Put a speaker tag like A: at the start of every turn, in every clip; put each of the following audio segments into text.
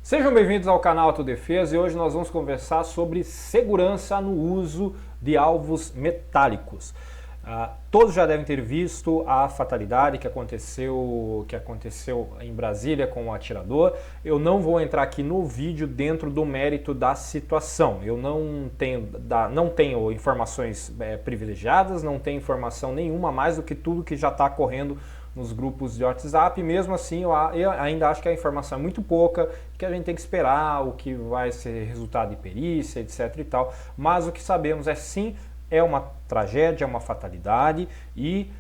A: Sejam bem-vindos ao canal Autodefesa e hoje nós vamos conversar sobre segurança no uso de alvos metálicos. Todos já devem ter visto a fatalidade que aconteceu em Brasília com o atirador. Eu não vou entrar aqui no vídeo dentro do mérito da situação. Eu não tenho informações privilegiadas, não tenho informação nenhuma mais do que tudo que já está correndo nos grupos de WhatsApp. Mesmo assim, eu ainda acho que a informação é muito pouca, que a gente tem que esperar o que vai ser resultado de perícia, etc e tal. Mas o que sabemos é sim, é uma tragédia, é uma fatalidade e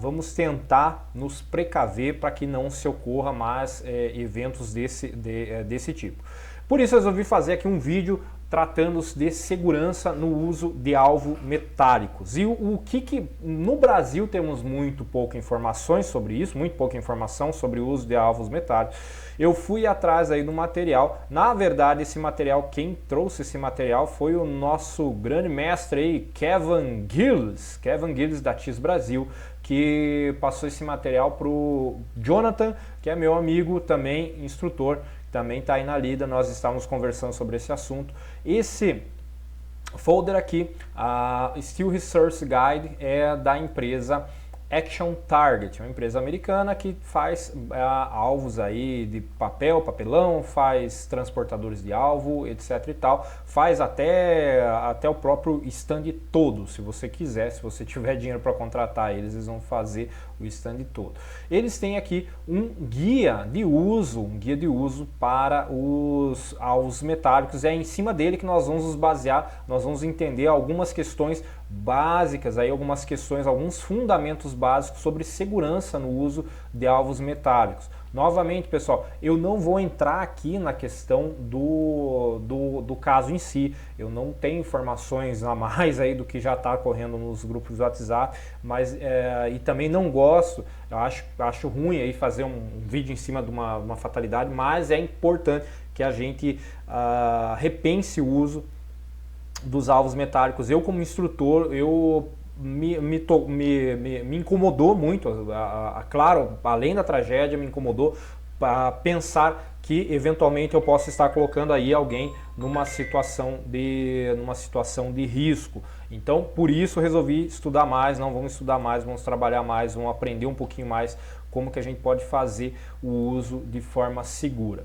A: vamos tentar nos precaver para que não se ocorra mais eventos desse tipo. Por isso eu resolvi fazer aqui um vídeo tratando-se de segurança no uso de alvos metálicos. E no Brasil temos muito pouca informações sobre isso, muito pouca informação sobre o uso de alvos metálicos. Eu fui atrás aí do material. Na verdade, esse material, quem trouxe esse material foi o nosso grande mestre aí, Kevin Gillis da TIS Brasil, que passou esse material para o Jonathan, que é meu amigo também, instrutor, também está aí na lida. Nós estávamos conversando sobre esse assunto. Esse folder aqui, a Steel Resource Guide, é da empresa Action Target, uma empresa americana que faz alvos aí de papelão, faz transportadores de alvo, etc e tal, faz até o próprio stand todo, se você quiser, se você tiver dinheiro para contratar eles vão fazer o stand todo. Eles têm aqui um guia de uso para os alvos metálicos, é em cima dele que nós vamos nos basear, nós vamos entender algumas questões básicas, aí alguns fundamentos básicos sobre segurança no uso de alvos metálicos. Novamente, pessoal, eu não vou entrar aqui na questão do caso em si, eu não tenho informações a mais aí do que já está correndo nos grupos do WhatsApp, mas e também não gosto, eu acho ruim aí fazer um vídeo em cima de uma fatalidade, mas é importante que a gente repense o uso dos alvos metálicos. Eu, como instrutor, me incomodou muito, claro, além da tragédia, me incomodou para pensar que eventualmente eu possa estar colocando aí alguém numa situação de risco. Então, por isso resolvi estudar mais, vamos trabalhar mais, vamos aprender um pouquinho mais como que a gente pode fazer o uso de forma segura.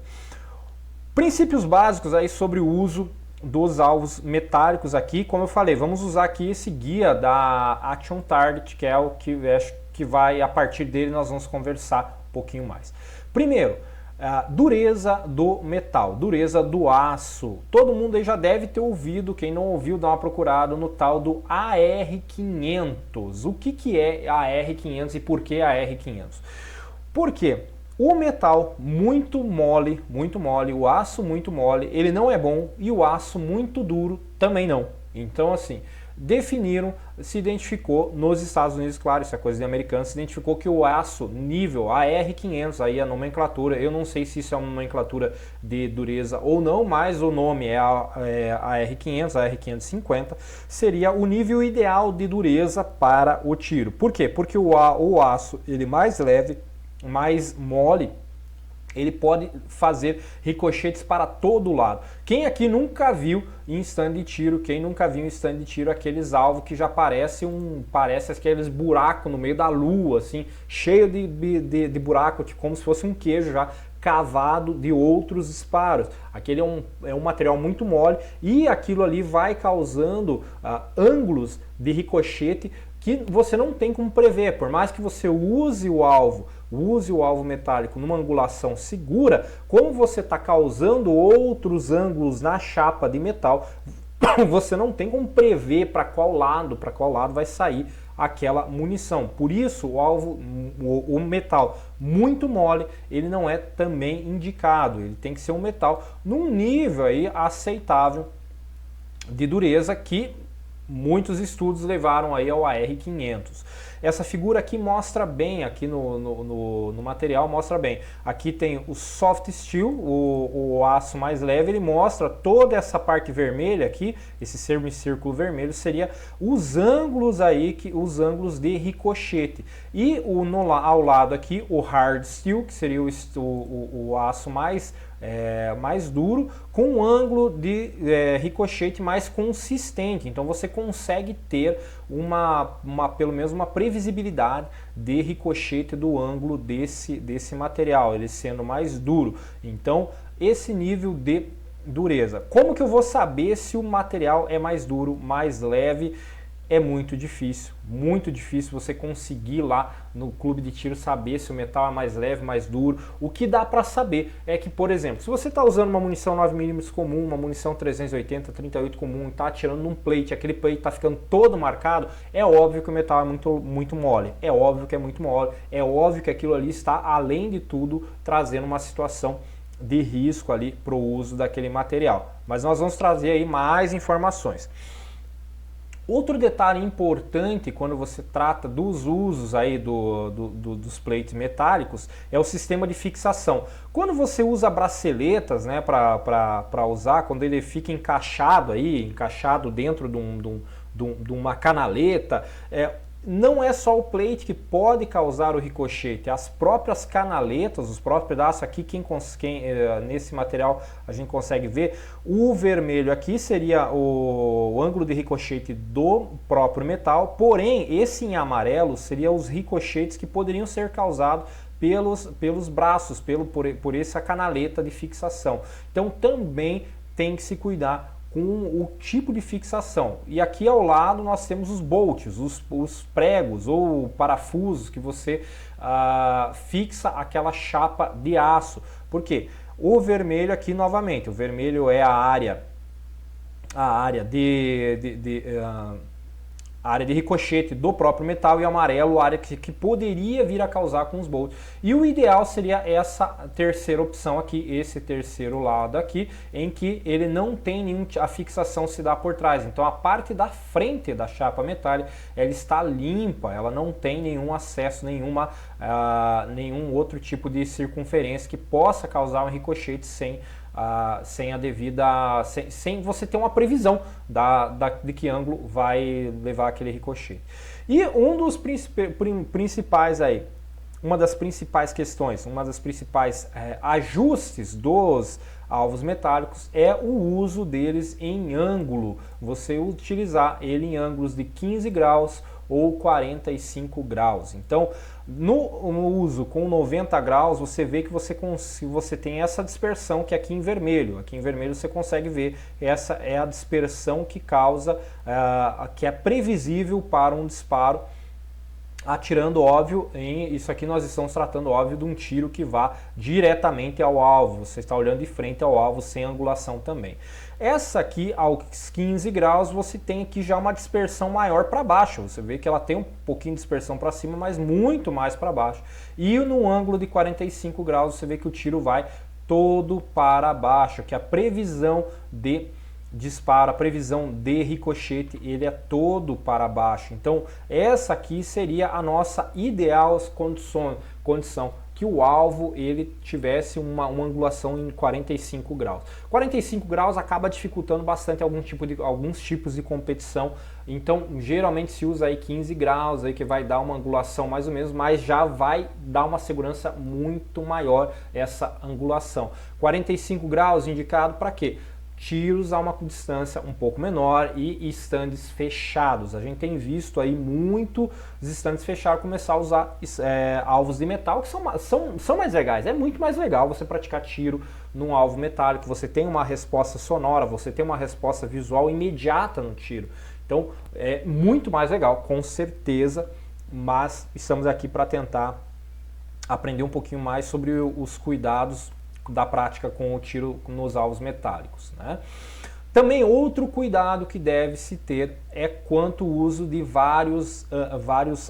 A: Princípios básicos aí sobre o uso dos alvos metálicos aqui. Como eu falei, vamos usar aqui esse guia da Action Target, que é o que vai, a partir dele nós vamos conversar um pouquinho mais. Primeiro, dureza do metal, dureza do aço. Todo mundo aí já deve ter ouvido, quem não ouviu, dá uma procurada no tal do AR500. O que é AR500 e por que AR500? Por quê? O metal muito mole, o aço muito mole, ele não é bom, e o aço muito duro também não. Então, assim, se identificou nos Estados Unidos, claro, isso é coisa de americano, se identificou que o aço nível AR500, aí a nomenclatura, eu não sei se isso é uma nomenclatura de dureza ou não, mas o nome é AR500, AR550, seria o nível ideal de dureza para o tiro. Por quê? Porque o aço, ele mais leve, mais mole, ele pode fazer ricochetes para todo lado. Quem aqui nunca viu em stand de tiro, aqueles alvos que já parece aqueles buracos no meio da lua, assim, cheio de buraco, tipo, como se fosse um queijo já cavado de outros disparos. Aquele é um material muito mole e aquilo ali vai causando ângulos de ricochete que você não tem como prever. Por mais que você use o alvo metálico numa angulação segura, como você está causando outros ângulos na chapa de metal, você não tem como prever para qual lado vai sair aquela munição. Por isso, o metal muito mole, ele não é também indicado. Ele tem que ser um metal num nível aí aceitável de dureza, que muitos estudos levaram aí ao AR500. Essa figura aqui mostra bem, aqui no material mostra bem. Aqui tem o soft steel, o aço mais leve, ele mostra toda essa parte vermelha aqui, esse semicírculo vermelho seria os ângulos aí, os ângulos de ricochete. E ao lado aqui o hard steel, que seria o aço mais mais duro, com um ângulo de ricochete mais consistente. Então você consegue ter pelo menos uma previsibilidade de ricochete do ângulo desse material, ele sendo mais duro. Então esse nível de dureza. Como que eu vou saber se o material é mais duro, mais leve? É muito difícil você conseguir lá no clube de tiro saber se o metal é mais leve, mais duro. O que dá para saber é que, por exemplo, se você está usando uma munição 9mm comum, uma munição 380, 38 comum, está atirando num plate, aquele plate está ficando todo marcado, é óbvio que o metal é muito mole, é óbvio que é muito mole, é óbvio que aquilo ali está, além de tudo, trazendo uma situação de risco ali para o uso daquele material. Mas nós vamos trazer aí mais informações. Outro detalhe importante quando você trata dos usos aí dos plates metálicos é o sistema de fixação. Quando você usa braceletas, né, para usar, quando ele fica encaixado dentro de uma canaleta, não é só o plate que pode causar o ricochete, as próprias canaletas, os próprios pedaços aqui, nesse material a gente consegue ver, o vermelho aqui seria o ângulo de ricochete do próprio metal, porém esse em amarelo seria os ricochetes que poderiam ser causados pelos braços, por essa canaleta de fixação. Então também tem que se cuidar com o tipo de fixação. E aqui ao lado nós temos os bolts, os pregos ou parafusos que você fixa aquela chapa de aço. Por quê? O vermelho aqui novamente, o vermelho é a área de ricochete do próprio metal, e amarelo a área que poderia vir a causar com os bolts. E o ideal seria essa terceira opção aqui, esse terceiro lado aqui, em que ele não tem a fixação se dá por trás. Então a parte da frente da chapa metálica ela está limpa, ela não tem nenhum acesso, nenhum outro tipo de circunferência que possa causar um ricochete sem você ter uma previsão de que ângulo vai levar aquele ricochete. E um dos principais aí, uma das principais questões, uma das principais ajustes dos alvos metálicos é o uso deles em ângulo. Você utilizar ele em ângulos de 15 graus ou 45 graus. Então, no uso com 90 graus, você vê que você tem essa dispersão que é aqui em vermelho. Aqui em vermelho você consegue ver, essa é a dispersão que causa, que é previsível para um disparo, atirando, óbvio, isso aqui nós estamos tratando, óbvio, de um tiro que vá diretamente ao alvo. Você está olhando de frente ao alvo, sem angulação também. Essa aqui, aos 15 graus, você tem aqui já uma dispersão maior para baixo. Você vê que ela tem um pouquinho de dispersão para cima, mas muito mais para baixo. E no ângulo de 45 graus, você vê que o tiro vai todo para baixo, que a previsão de disparo, a previsão de ricochete, ele é todo para baixo. Então essa aqui seria a nossa ideal condição, que o alvo ele tivesse uma angulação em 45 graus. 45 graus acaba dificultando bastante alguns tipos de competição, então geralmente se usa aí 15 graus, aí que vai dar uma angulação mais ou menos, mas já vai dar uma segurança muito maior essa angulação. 45 graus indicado para quê? Tiros a uma distância um pouco menor e estandes fechados. A gente tem visto aí muitos estandes fechados começar a usar alvos de metal, que são mais legais. É muito mais legal você praticar tiro num alvo metálico, você tem uma resposta sonora, você tem uma resposta visual imediata no tiro. Então é muito mais legal, com certeza, mas estamos aqui para tentar aprender um pouquinho mais sobre os cuidados da prática com o tiro nos alvos metálicos, né? Também outro cuidado que deve-se ter é quanto ao uso de vários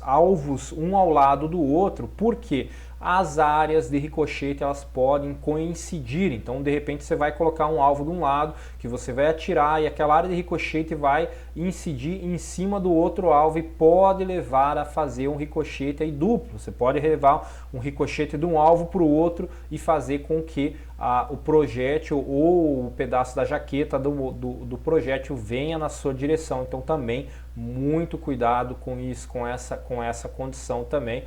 A: alvos um ao lado do outro, porque as áreas de ricochete elas podem coincidir. Então de repente você vai colocar um alvo de um lado que você vai atirar e aquela área de ricochete vai incidir em cima do outro alvo e pode levar a fazer um ricochete aí duplo. Você pode levar um ricochete de um alvo para o outro e fazer com que o projétil ou o pedaço da jaqueta do projétil venha na sua direção. Então também muito cuidado com isso, com essa condição também.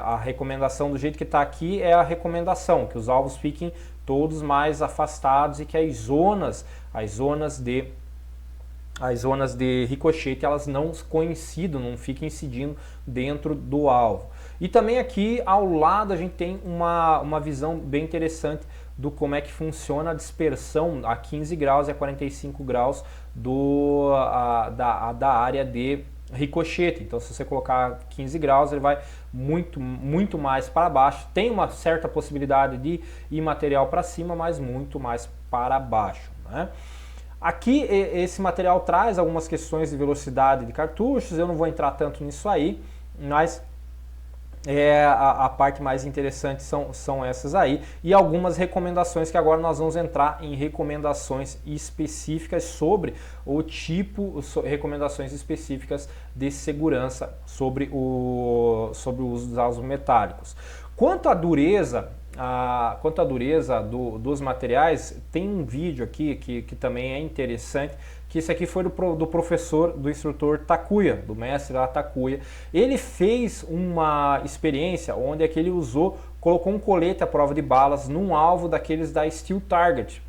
A: A recomendação do jeito que está aqui é a recomendação, que os alvos fiquem todos mais afastados, e que as zonas de ricochete elas não coincidam, não fiquem incidindo dentro do alvo. E também aqui ao lado a gente tem uma visão bem interessante do como é que funciona a dispersão a 15 graus e a 45 graus da área de ricochete. Então se você colocar 15 graus ele vai muito mais para baixo, tem uma certa possibilidade de ir material para cima, mas muito mais para baixo, né? Aqui esse material traz algumas questões de velocidade de cartuchos, eu não vou entrar tanto nisso aí, mas a parte mais interessante são essas aí, e algumas recomendações que agora nós vamos entrar em recomendações específicas sobre o tipo, recomendações específicas de segurança sobre o uso dos alvos metálicos. Quanto à dureza dos materiais, tem um vídeo aqui que também é interessante, que esse aqui foi do professor, do instrutor Takuya, do mestre lá Takuya. Ele fez uma experiência onde é que ele colocou um colete à prova de balas num alvo daqueles da Steel Target,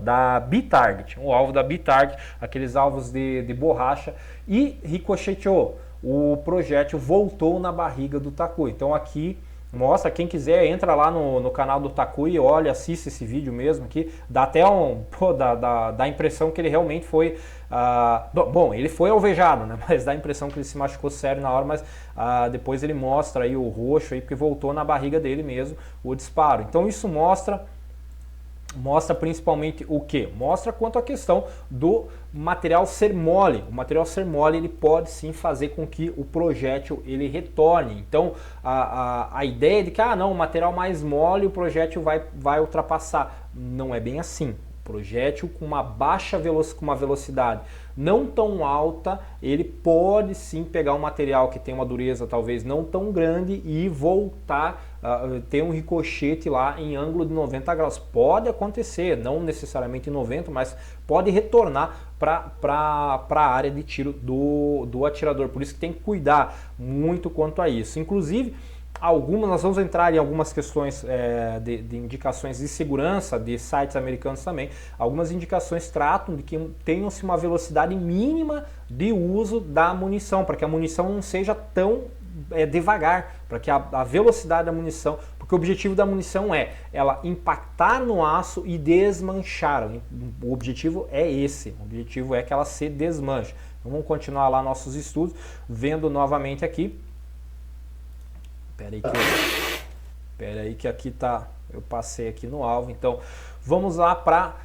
A: da B-Target, um alvo da B-Target, aqueles alvos de borracha, e ricocheteou. O projétil voltou na barriga do Takuya. Então aqui mostra, quem quiser entra lá no canal do Takuya, olha, assiste esse vídeo mesmo aqui, dá até dá a impressão que ele realmente foi, bom, ele foi alvejado, né, mas dá a impressão que ele se machucou sério na hora, mas depois ele mostra aí o roxo aí, porque voltou na barriga dele mesmo o disparo. Então isso mostra principalmente o que? Mostra quanto à questão do material ser mole. O material ser mole ele pode sim fazer com que o projétil ele retorne. Então a ideia de que não, o material mais mole o projétil vai ultrapassar, não é bem assim. Projétil com uma baixa velocidade não tão alta, ele pode sim pegar um material que tem uma dureza talvez não tão grande e voltar, ter um ricochete lá em ângulo de 90 graus. Pode acontecer, não necessariamente em 90, mas pode retornar para a área de tiro do atirador. Por isso que tem que cuidar muito quanto a isso. Inclusive, nós vamos entrar em algumas questões de indicações de segurança de sites americanos também. Algumas indicações tratam de que tenha-se uma velocidade mínima de uso da munição, para que a munição não seja tão devagar, para que a velocidade da munição, porque o objetivo da munição é ela impactar no aço e desmanchar. O objetivo é esse, o objetivo é que ela se desmanche. Então, vamos continuar lá nossos estudos, vendo novamente aqui. Espera aí que aqui tá, eu passei aqui no alvo. Então vamos lá para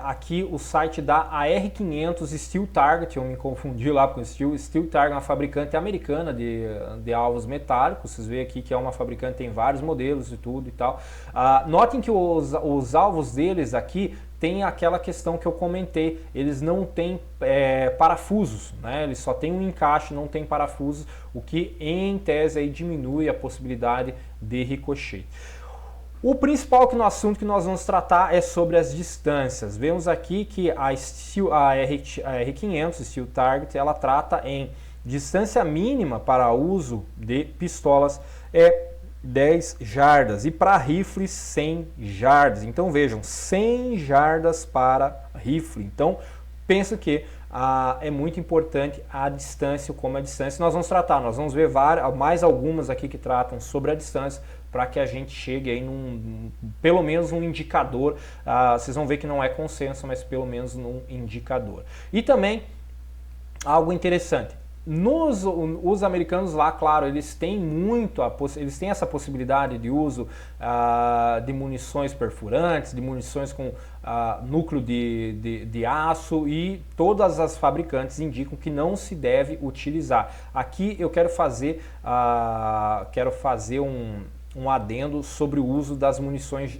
A: aqui o site da AR500 Steel Target. Eu me confundi lá com Steel Target, uma fabricante americana de alvos metálicos. Vocês veem aqui que é uma fabricante, tem vários modelos e tudo e tal. Notem que os alvos deles aqui tem aquela questão que eu comentei, eles não têm parafusos, né? Eles só têm um encaixe, não tem parafusos, o que em tese aí diminui a possibilidade de ricochete. O principal assunto que nós vamos tratar é sobre as distâncias. Vemos aqui que a R500 Steel Target, ela trata em distância mínima para uso de pistolas 10 jardas e para rifles 100 jardas. Então vejam, 100 jardas para rifle. Então penso que é muito importante a distância, como a distância nós vamos tratar. Nós vamos ver mais algumas aqui que tratam sobre a distância, para que a gente chegue aí pelo menos um indicador. Vocês vão ver que não é consenso, mas pelo menos num indicador. E também algo interessante. Os americanos lá, claro, eles têm eles têm essa possibilidade de uso de munições perfurantes, de munições com núcleo de aço, e todas as fabricantes indicam que não se deve utilizar. Aqui eu quero fazer um adendo sobre o uso das munições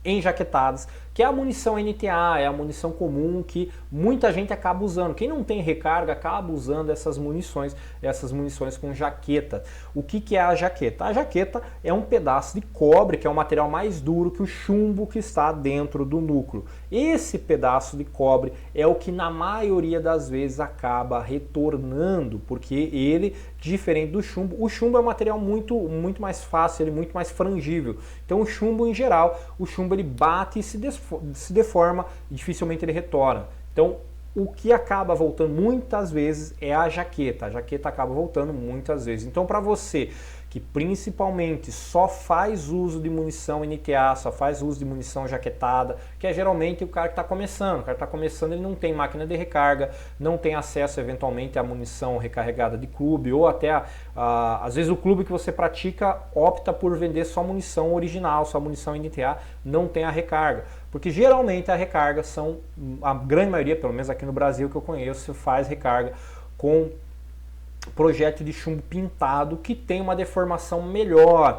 A: enjaquetadas, que é a munição NTA, é a munição comum que muita gente acaba usando. Quem não tem recarga acaba usando essas munições com jaqueta. O que é a jaqueta? A jaqueta é um pedaço de cobre, que é um material mais duro que o chumbo que está dentro do núcleo. Esse pedaço de cobre é o que na maioria das vezes acaba retornando, porque ele diferente do chumbo. O chumbo é um material muito mais fácil, ele é muito mais frangível. Então o chumbo em geral, o chumbo ele bate e se deforma e dificilmente ele retorna. Então o que acaba voltando muitas vezes é a jaqueta. A jaqueta acaba voltando muitas vezes. Então para você que principalmente só faz uso de munição NTA, só faz uso de munição jaquetada, que é geralmente o cara que está começando. O cara que está começando, ele não tem máquina de recarga, não tem acesso eventualmente à munição recarregada de clube, ou até, às vezes o clube que você pratica opta por vender só munição original, só munição NTA, não tem a recarga. Porque geralmente a recarga são, a grande maioria, pelo menos aqui no Brasil que eu conheço, faz recarga com projétil de chumbo pintado que tem uma deformação melhor,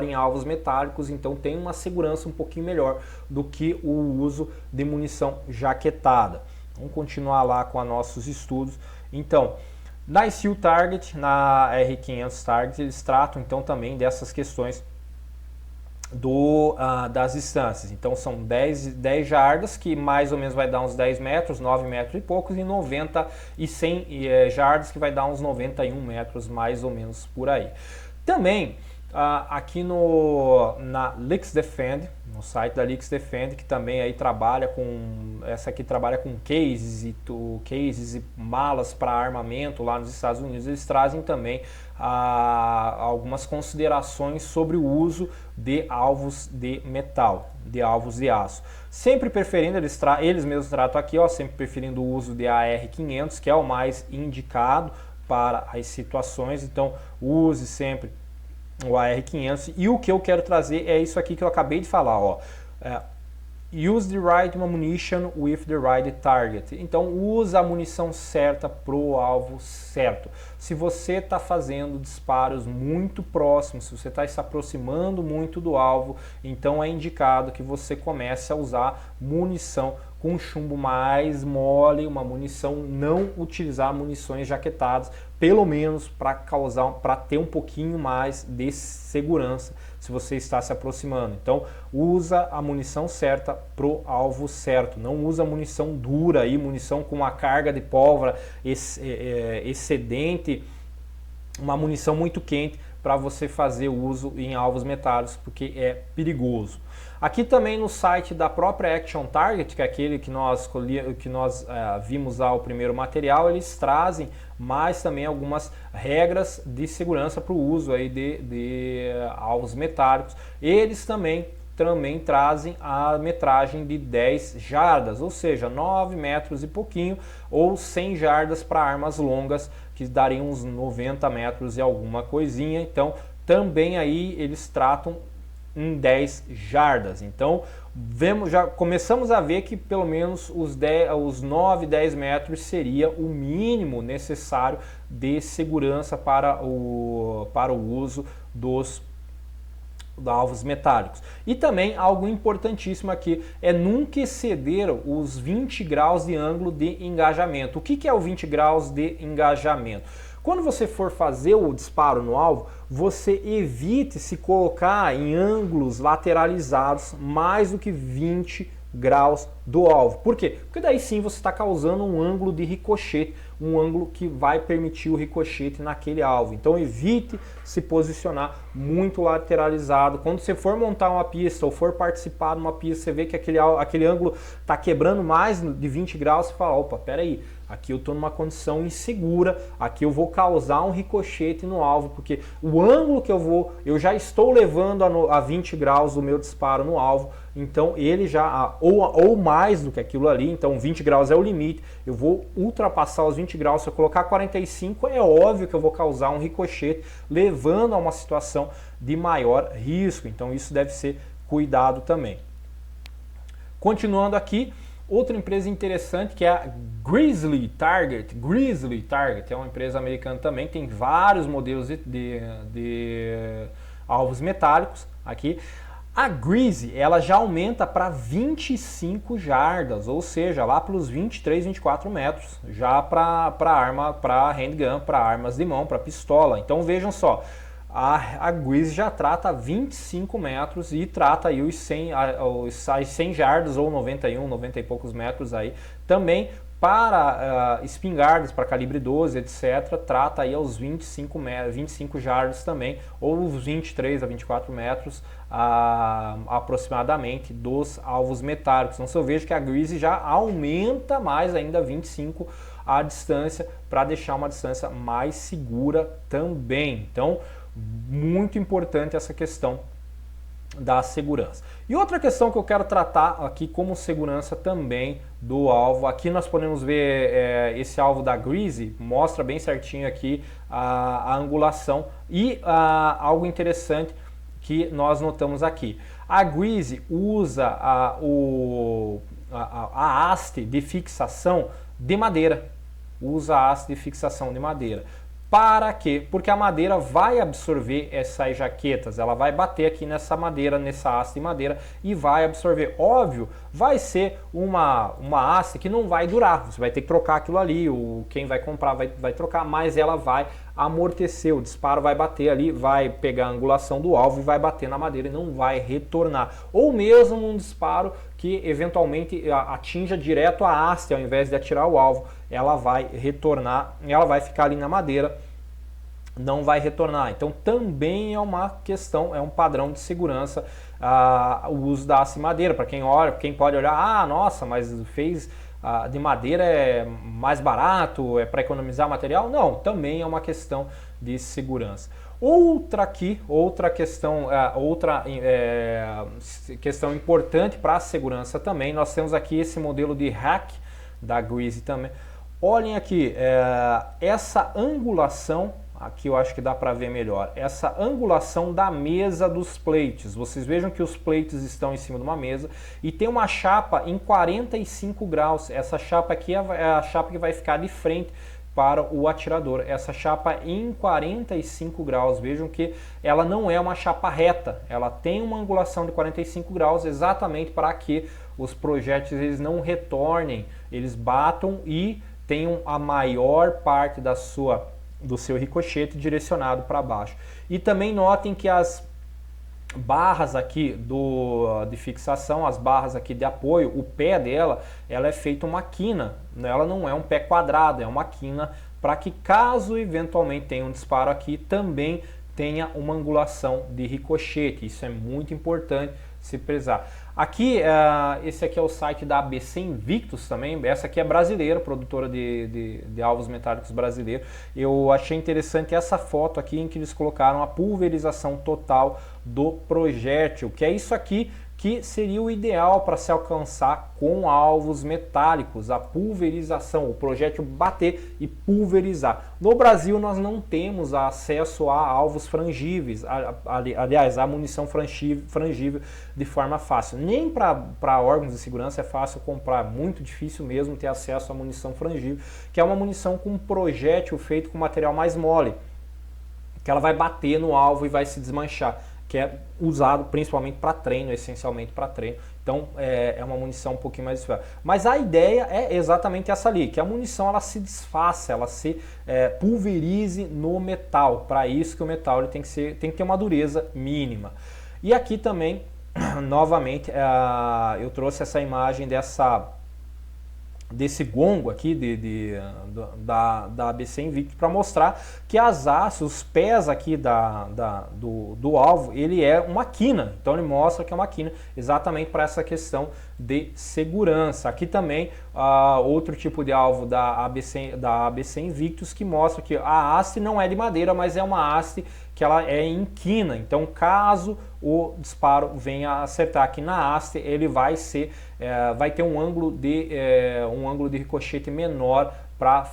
A: em alvos metálicos, então tem uma segurança um pouquinho melhor do que o uso de munição jaquetada. Vamos continuar lá com os nossos estudos. Então, na Steel Target, na R500 Target, eles tratam então também dessas questões das distâncias. Então são 10 jardas, que mais ou menos vai dar uns 10 metros, 9 metros e poucos, e 90 e 100 jardas, que vai dar uns 91 metros, mais ou menos por aí. Também aqui na Lix Defend, no site da Lix Defend, que também aí trabalha com, essa aqui trabalha com cases e malas para armamento lá nos Estados Unidos, eles trazem também algumas considerações sobre o uso de alvos de metal, de alvos de aço. Sempre preferindo, eles mesmos tratam aqui, ó, sempre preferindo o uso de AR500, que é o mais indicado para as situações, então use sempre o AR500. E o que eu quero trazer é isso aqui que eu acabei de falar, ó. Use the right ammunition with the right target. Então usa a munição certa pro alvo certo. Se você está fazendo disparos muito próximos, se você está se aproximando muito do alvo, então é indicado que você comece a usar munição com chumbo mais mole, uma munição, não utilizar munições jaquetadas, pelo menos para ter um pouquinho mais de segurança se você está se aproximando. Então usa a munição certa pro alvo certo, não usa munição dura aí, munição com uma carga de pólvora excedente, uma munição muito quente para você fazer uso em alvos metálicos, porque é perigoso. Aqui também no site da própria Action Target, que é aquele que nós vimos ao primeiro material, eles trazem mais também algumas regras de segurança para o uso aí de alvos metálicos. Eles também trazem a metragem de 10 jardas, ou seja, 9 metros e pouquinho, ou 100 jardas para armas longas, que dariam uns 90 metros e alguma coisinha. Então também aí eles tratam em 10 jardas. Então já começamos a ver que pelo menos os 9, 10 metros seria o mínimo necessário de segurança para o uso dos alvos metálicos. E também algo importantíssimo aqui é nunca exceder os 20 graus de ângulo de engajamento. O que é o 20 graus de engajamento? Quando você for fazer o disparo no alvo, você evite se colocar em ângulos lateralizados mais do que 20 graus do alvo. Por quê? Porque daí sim você está causando um ângulo de ricochete, um ângulo que vai permitir o ricochete naquele alvo. Então evite se posicionar muito lateralizado. Quando você for montar uma pista ou for participar de uma pista, você vê que aquele ângulo está quebrando mais de 20 graus, você fala, opa, peraí, aqui eu estou numa condição insegura, aqui eu vou causar um ricochete no alvo, porque o ângulo que eu já estou levando a 20 graus o meu disparo no alvo, então ele já, ou mais do que aquilo ali, então 20 graus é o limite, eu vou ultrapassar os 20 graus, se eu colocar 45, é óbvio que eu vou causar um ricochete, levando a uma situação de maior risco, então isso deve ser cuidado também. Continuando aqui, outra empresa interessante que é a Grizzly Target. Grizzly Target é uma empresa americana também, tem vários modelos de alvos metálicos aqui. A Grizzly, ela já aumenta para 25 jardas, ou seja, lá pelos 23, 24 metros, já para arma, para handgun, para armas de mão, para pistola. Então vejam só, a Grizzly já trata 25 metros e trata aí os 100 jardas ou 91, 90 e poucos metros aí também Para espingardas, para calibre 12, etc., trata aí aos 25 jardas também, ou os 23 a 24 metros aproximadamente dos alvos metálicos. Então, se eu vejo que a Greazy já aumenta mais ainda 25 a distância, para deixar uma distância mais segura também. Então, muito importante essa questão da segurança. E outra questão que eu quero tratar aqui como segurança também do alvo, aqui nós podemos ver esse alvo da Greazy, mostra bem certinho aqui a angulação e algo interessante que nós notamos aqui. A Greazy usa a haste de fixação de madeira, usa a haste de fixação de madeira. Para quê? Porque a madeira vai absorver essas jaquetas, ela vai bater aqui nessa madeira, nessa haste de madeira e vai absorver. Óbvio, vai ser uma haste que não vai durar, você vai ter que trocar aquilo ali, quem vai comprar vai trocar, mas ela vai amortecer, o disparo vai bater ali, vai pegar a angulação do alvo e vai bater na madeira e não vai retornar. Ou mesmo um disparo que eventualmente atinja direto a haste ao invés de atirar o alvo, ela vai retornar, ela vai ficar ali na madeira, não vai retornar. Então também é uma questão, é um padrão de segurança o uso da haste de madeira. Para quem olha, quem pode olhar, nossa, mas fez de madeira é mais barato, é para economizar material? Não, também é uma questão de segurança. Outra questão, questão importante para a segurança também, nós temos aqui esse modelo de rack da Greazy também. Olhem aqui, essa angulação, aqui eu acho que dá para ver melhor, essa angulação da mesa dos plates. Vocês vejam que os plates estão em cima de uma mesa e tem uma chapa em 45 graus. Essa chapa aqui é a chapa que vai ficar de frente para o atirador. Essa chapa em 45 graus, vejam que ela não é uma chapa reta, ela tem uma angulação de 45 graus exatamente para que os projéteis eles não retornem, eles batam e tenham a maior parte do seu ricochete direcionado para baixo. E também notem que as barras aqui de fixação, as barras aqui de apoio, o pé dela, ela é feita uma quina, ela não é um pé quadrado, é uma quina para que caso eventualmente tenha um disparo aqui, também tenha uma angulação de ricochete. Isso é muito importante se prezar. Aqui, esse aqui é o site da ABC Invictus também, essa aqui é brasileira, produtora de alvos metálicos brasileiro. Eu achei interessante essa foto aqui em que eles colocaram a pulverização total do projétil, que é isso aqui que seria o ideal para se alcançar com alvos metálicos, a pulverização, o projétil bater e pulverizar. No Brasil nós não temos acesso a alvos frangíveis, aliás, a munição frangível de forma fácil. Nem para órgãos de segurança é fácil comprar, muito difícil mesmo ter acesso à munição frangível, que é uma munição com projétil feito com material mais mole, que ela vai bater no alvo e vai se desmanchar, que é usado principalmente para treino, essencialmente para treino. Então é uma munição um pouquinho mais difícil. Mas a ideia é exatamente essa ali, que a munição ela se desfaça, ela se pulverize no metal. Para isso que o metal ele tem que ter uma dureza mínima. E aqui também, novamente, eu trouxe essa imagem desse gongo aqui da ABC Invictus para mostrar que as hastes, os pés aqui do alvo, ele é uma quina. Então ele mostra que é uma quina exatamente para essa questão de segurança. Aqui também outro tipo de alvo da ABC Invictus que mostra que a haste não é de madeira, mas é uma haste que ela é em quina. Então caso o disparo venha a acertar aqui na haste, ele vai ter um ângulo de ricochete menor para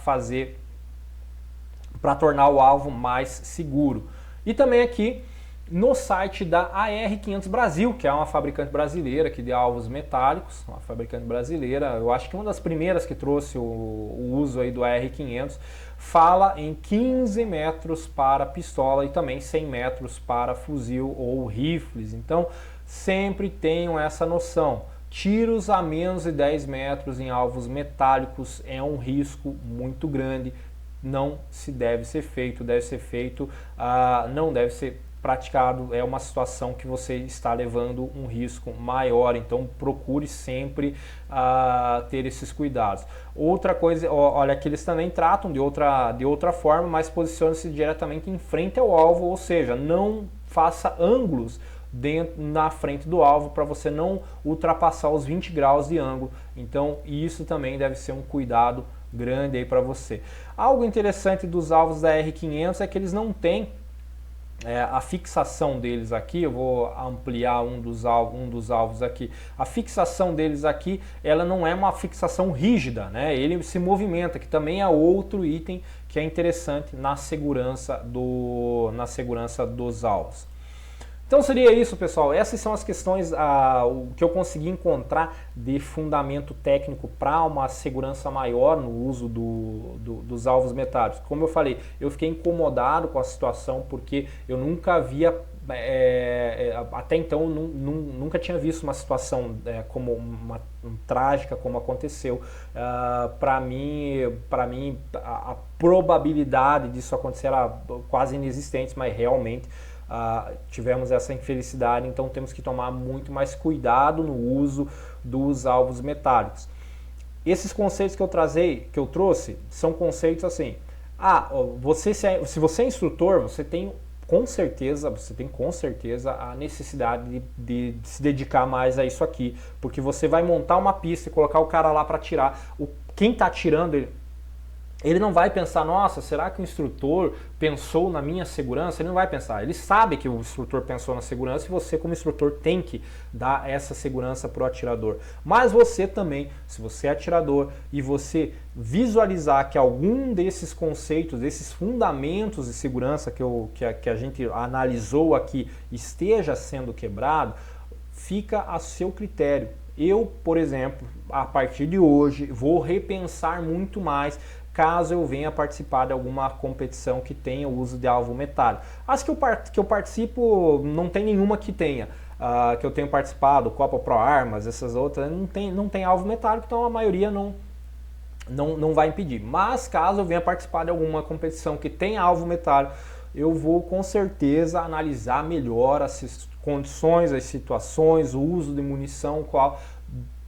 A: tornar o alvo mais seguro. E também aqui no site da AR500 Brasil, que é uma fabricante brasileira aqui de alvos metálicos, uma fabricante brasileira, eu acho que uma das primeiras que trouxe o uso aí do AR500, fala em 15 metros para pistola e também 100 metros para fuzil ou rifles. Então sempre tenham essa noção. Tiros a menos de 10 metros em alvos metálicos é um risco muito grande, não se deve ser feito, não deve ser praticado, é uma situação que você está levando um risco maior, então procure sempre ter esses cuidados. Outra coisa, olha que eles também tratam de outra forma, mas posicione-se diretamente em frente ao alvo, ou seja, não faça ângulos na frente do alvo para você não ultrapassar os 20 graus de ângulo. Então isso também deve ser um cuidado grande aí para você. Algo interessante dos alvos da R500 é que eles não têm a fixação deles aqui. Eu vou ampliar um dos alvos aqui. A fixação deles aqui, ela não é uma fixação rígida, né? Ele se movimenta, que também é outro item que é interessante na segurança dos alvos. Então seria isso, pessoal. Essas são as questões o que eu consegui encontrar de fundamento técnico para uma segurança maior no uso dos alvos metálicos. Como eu falei, eu fiquei incomodado com a situação porque eu nunca havia, até então, nunca tinha visto uma situação como trágica como aconteceu. Para mim, a probabilidade disso acontecer era quase inexistente, mas realmente tivemos essa infelicidade, então temos que tomar muito mais cuidado no uso dos alvos metálicos. Esses conceitos que eu trouxe são conceitos assim, se você é instrutor, você tem com certeza a necessidade de se dedicar mais a isso aqui, porque você vai montar uma pista e colocar o cara lá para atirar. Quem está atirando, ele não vai pensar, nossa, será que o instrutor pensou na minha segurança? Ele não vai pensar. Ele sabe que o instrutor pensou na segurança e você, como instrutor, tem que dar essa segurança para o atirador. Mas você também, se você é atirador e você visualizar que algum desses conceitos, desses fundamentos de segurança que a gente analisou aqui esteja sendo quebrado, fica a seu critério. Eu, por exemplo, a partir de hoje, vou repensar muito mais caso eu venha participar de alguma competição que tenha o uso de alvo metálico. As que eu participo, não tem nenhuma que tenha, que eu tenho participado, Copa Pro Armas, essas outras, não tem alvo metálico, então a maioria não vai impedir. Mas caso eu venha participar de alguma competição que tenha alvo metálico, eu vou com certeza analisar melhor as condições, as situações, o uso de munição,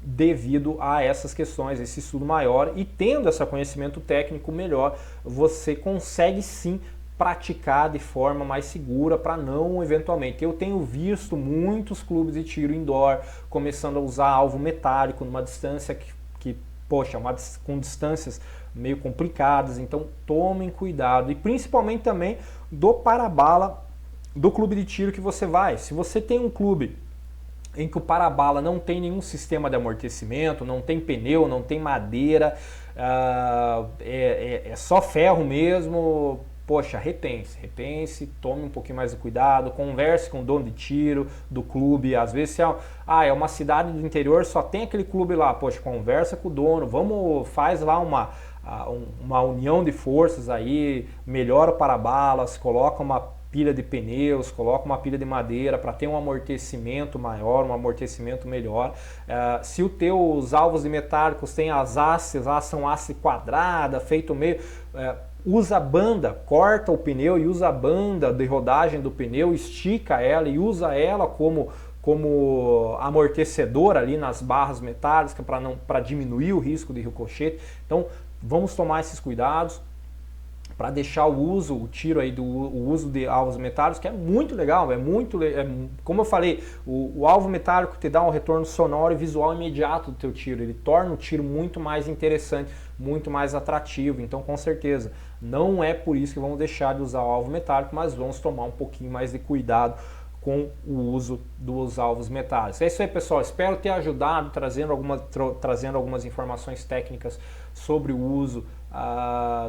A: devido a essas questões, esse estudo maior, e tendo esse conhecimento técnico melhor, você consegue sim praticar de forma mais segura para não eventualmente. Eu tenho visto muitos clubes de tiro indoor começando a usar alvo metálico numa distância com distâncias meio complicadas, então tomem cuidado, e principalmente também do para-bala do clube de tiro que você vai. Se você tem um clube em que o para-bala não tem nenhum sistema de amortecimento, não tem pneu, não tem madeira, é só ferro mesmo, poxa, repense, tome um pouquinho mais de cuidado, converse com o dono de tiro do clube. Às vezes é uma cidade do interior, só tem aquele clube lá, poxa, conversa com o dono, faz lá uma união de forças aí, melhora o para-balas, coloca uma pilha de pneus, coloca uma pilha de madeira para ter um amortecimento maior, um amortecimento melhor. Se os teus alvos de metálicos têm as hastes, são haste quadrada, feito meio, usa a banda, corta o pneu e usa a banda de rodagem do pneu, estica ela e usa ela como amortecedor ali nas barras metálicas para diminuir o risco de ricochete. Então vamos tomar esses cuidados para deixar o uso de alvos metálicos, que é muito legal, como eu falei, o alvo metálico te dá um retorno sonoro e visual imediato do teu tiro, ele torna o tiro muito mais interessante, muito mais atrativo. Então com certeza, não é por isso que vamos deixar de usar o alvo metálico, mas vamos tomar um pouquinho mais de cuidado com o uso dos alvos metálicos. É isso aí, pessoal, espero ter ajudado, trazendo algumas informações técnicas sobre o uso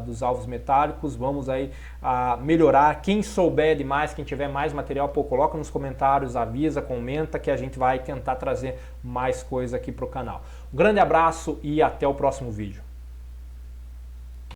A: dos alvos metálicos. Vamos aí melhorar. Quem souber demais, quem tiver mais material, coloca nos comentários, avisa, comenta, que a gente vai tentar trazer mais coisa aqui para o canal. Um grande abraço e até o próximo vídeo.